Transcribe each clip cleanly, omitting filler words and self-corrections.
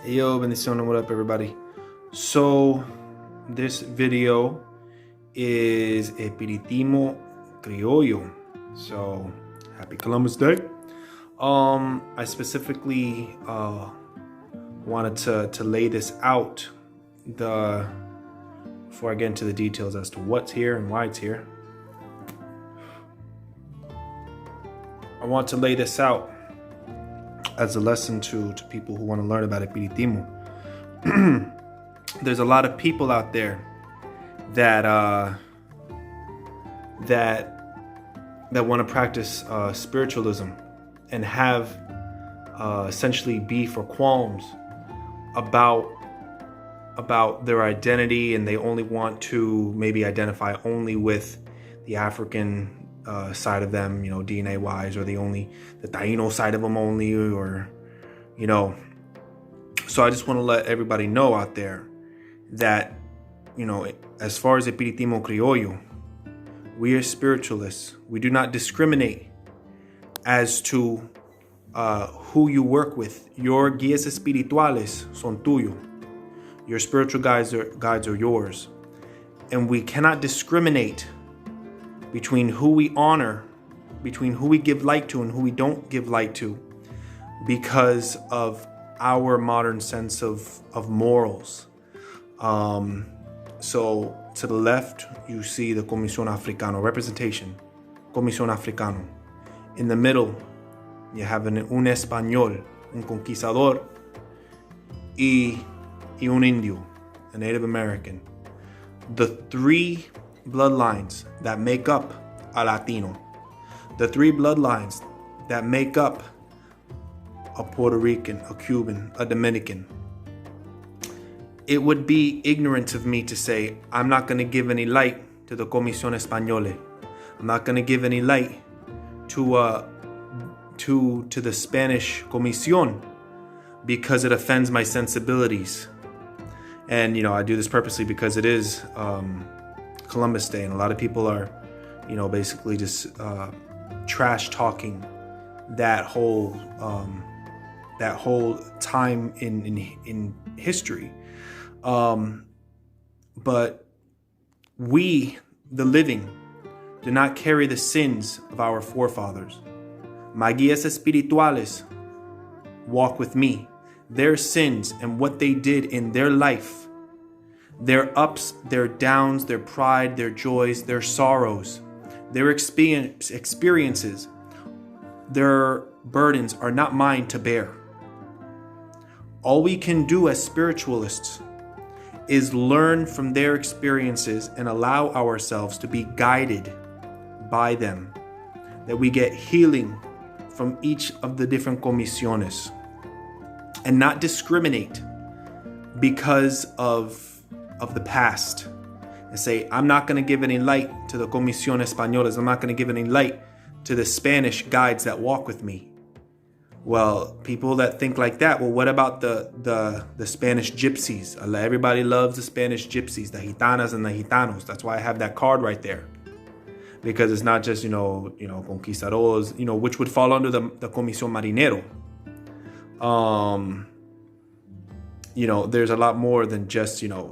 Yo, bendición, what up, everybody? So, this video is Espiritismo Criollo. So, happy Columbus Day. I specifically wanted to lay this out before I get into the details as to what's here and why it's here. I want to lay this out as a lesson to people who want to learn about Espiritismo. There's a lot of people out there that want to practice spiritualism and have essentially beef or qualms about their identity, and they only want to maybe identify only with the African side of them, DNA wise, or the Taino side of them only, or so I just want to let everybody know out there that as far as Espiritismo Criollo, we are spiritualists. We do not discriminate as to who you work with. Your guías espirituales son tuyos. Your spiritual guides are yours, and we cannot discriminate between who we honor, between who we give light to and who we don't give light to, because of our modern sense of morals. So to the left, you see the Comisión Africano, representation, Comisión Africano. In the middle, you have un español, un conquistador, y un indio, a Native American. The three bloodlines that make up a Latino, the three bloodlines that make up a Puerto Rican, a Cuban, a Dominican. It would be ignorant of me to say I'm not going to give any light to the Comisión Española. I'm not going to give any light to the Spanish Comisión because it offends my sensibilities. And I do this purposely because it is Columbus Day, and a lot of people are basically just trash talking that whole time in history. But we, the living, do not carry the sins of our forefathers. My guías espirituales walk with me. Their sins and what they did in their life, their ups, their downs, their pride, their joys, their sorrows, their experiences, their burdens are not mine to bear. All we can do as spiritualists is learn from their experiences and allow ourselves to be guided by them, that we get healing from each of the different comisiones, and not discriminate because of the past, and say, I'm not going to give any light to the Comisión Españolas. I'm not going to give any light to the Spanish guides that walk with me. Well, people that think like that, well, what about the Spanish gypsies? Everybody loves the Spanish gypsies, the gitanas and the gitanos. That's why I have that card right there. Because it's not just, conquistadors, which would fall under the Comisión Marinero. There's a lot more than just, I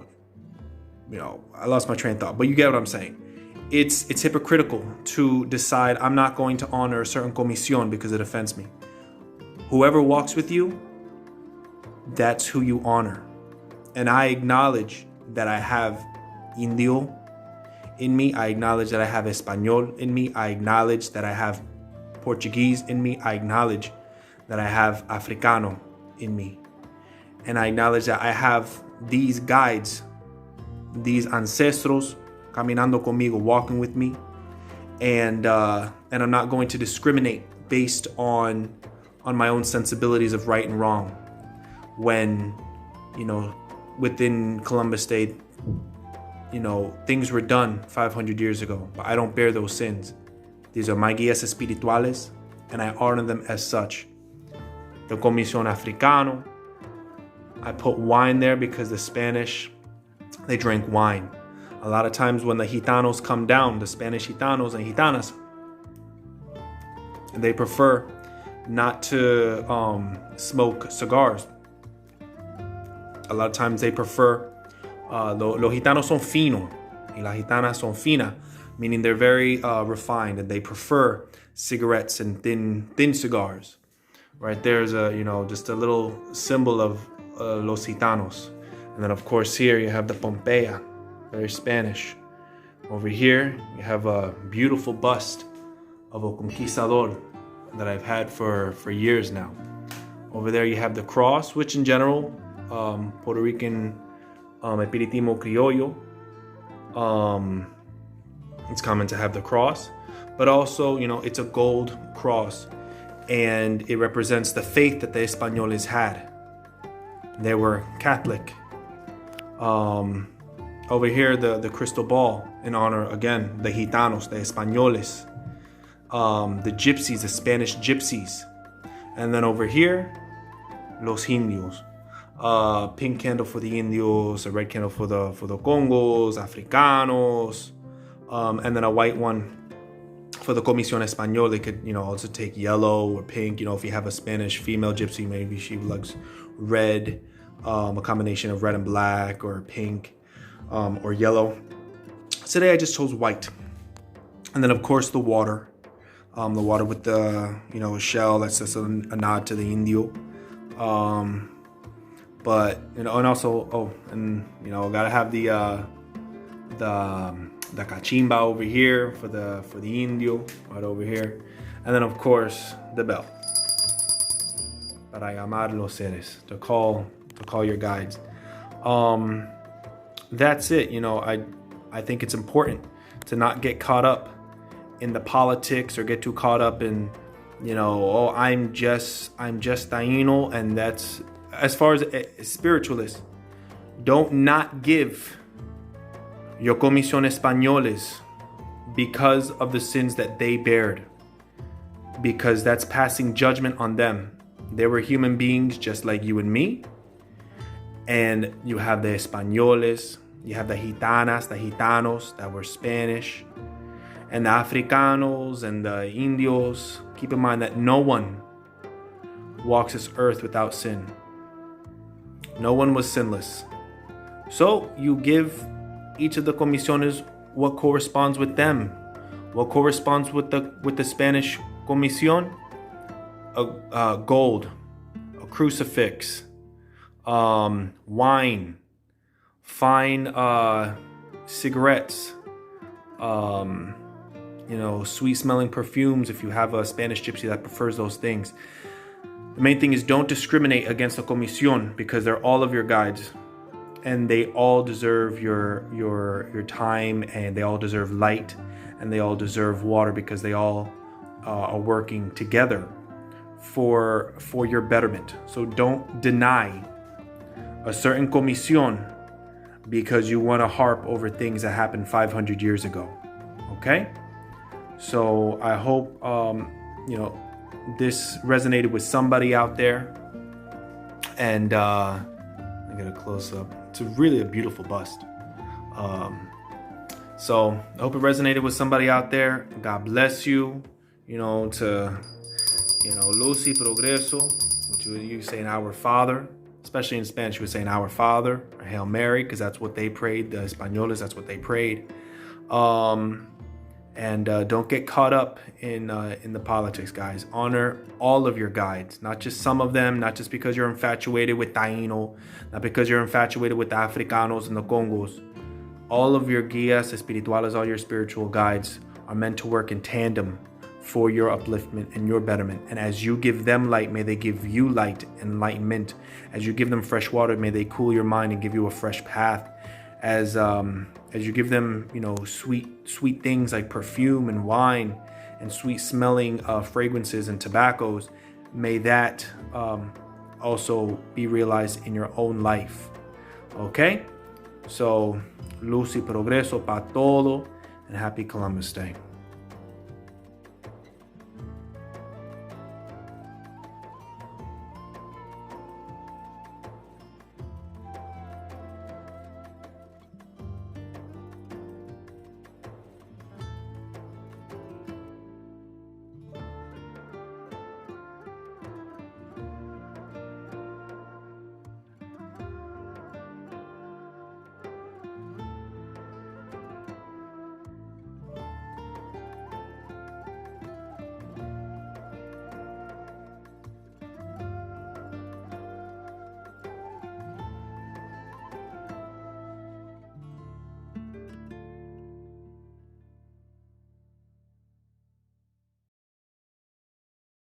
lost my train of thought, but you get what I'm saying. It's hypocritical to decide I'm not going to honor a certain comisión because it offends me. Whoever walks with you, that's who you honor. And I acknowledge that I have Indio in me. I acknowledge that I have Español in me. I acknowledge that I have Portuguese in me. I acknowledge that I have Africano in me. And I acknowledge that I have these guides, these ancestros, caminando conmigo, walking with me. And I'm not going to discriminate based on my own sensibilities of right and wrong. When, within Columbus Day, things were done 500 years ago, but I don't bear those sins. These are my guías espirituales, and I honor them as such. The Comisión Africano, I put wine there because the Spanish, they drank wine. A lot of times when the Gitanos come down, the Spanish Gitanos and Gitanas, they prefer not to smoke cigars. A lot of times they prefer, los gitanos son finos, y las gitanas son finas, meaning they're very refined, and they prefer cigarettes and thin cigars. Right there's just a little symbol of los gitanos. And then of course here you have the Pompeya, very Spanish. Over here you have a beautiful bust of a Conquistador that I've had for years now. Over there you have the cross, which in general, Puerto Rican espiritismo criollo, it's common to have the cross, but also, it's a gold cross, and it represents the faith that the Españoles had. They were Catholic. Over here, the crystal ball in honor, again, the Gitanos, the Españoles, the Gypsies, the Spanish Gypsies. And then over here, los Indios. Pink candle for the Indios, a red candle for the Congos, Africanos, and then a white one for the Comisión Española. They could, also take yellow or pink. If you have a Spanish female gypsy, maybe she likes red, a combination of red and black, or pink, or yellow. Today I just chose white. And then of course the water with the, shell. That's just a nod to the Indio. But, and also, gotta have the cachimba over here for the Indio, right over here. And then of course the bell. Para llamar los seres, to call your guides. That's it. I think it's important to not get caught up in the politics, or get too caught up in, I'm just Taino, and that's, as far as spiritualists, don't not give your Comisión Españoles because of the sins that they bared, because that's passing judgment on them. They were human beings just like you and me. And you have the Españoles, you have the Gitanas, the Gitanos that were Spanish, and the Africanos and the Indios. Keep in mind that no one walks this earth without sin. No one was sinless. So you give each of the comisiones what corresponds with them. What corresponds with the Spanish comisión? Gold, a crucifix, wine, fine cigarettes, sweet smelling perfumes if you have a Spanish gypsy that prefers those things. The main thing is, don't discriminate against the comisión, because they're all of your guides, and they all deserve your time, and they all deserve light, and they all deserve water, because they all are working together for your betterment. So don't deny a certain comisión because you want to harp over things that happened 500 years ago. Okay? So I hope this resonated with somebody out there. And I get a close up. It's really a beautiful bust. So I hope it resonated with somebody out there. God bless you. Luz y Progreso, which you say in Our Father. Especially in Spanish, you would say in Our Father, or Hail Mary, because that's what they prayed. The Españoles, that's what they prayed. And don't get caught up in the politics, guys. Honor all of your guides, not just some of them, not just because you're infatuated with Taino, not because you're infatuated with the Africanos and the Congos. All of your guías espirituales, all your spiritual guides are meant to work in tandem for your upliftment and your betterment. And as you give them light, may they give you light and enlightenment. As you give them fresh water, may they cool your mind and give you a fresh path. As you give them, sweet things like perfume and wine and sweet smelling fragrances and tobaccos, may that also be realized in your own life. Okay? So, luz y progreso para todo, and happy Columbus Day.